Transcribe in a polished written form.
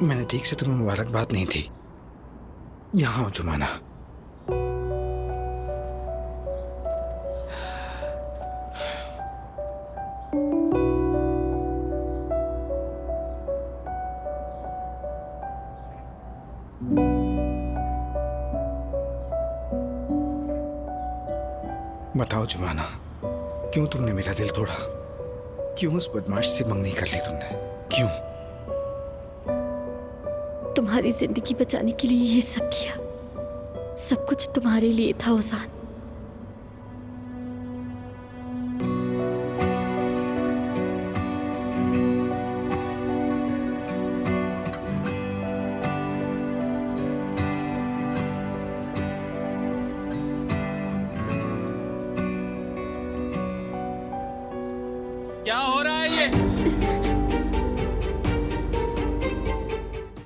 मैंने ठीक से तुम्हें मुबारकबाद नहीं दी। यहाँ हो जुमाना। बताओ जुमाना, क्यों तुमने मेरा दिल तोड़ा? क्यों उस बदमाश से मंगनी कर ली तुमने? क्यों? तुम्हारी जिंदगी बचाने के लिए ये सब किया। सब कुछ तुम्हारे लिए था ओजान।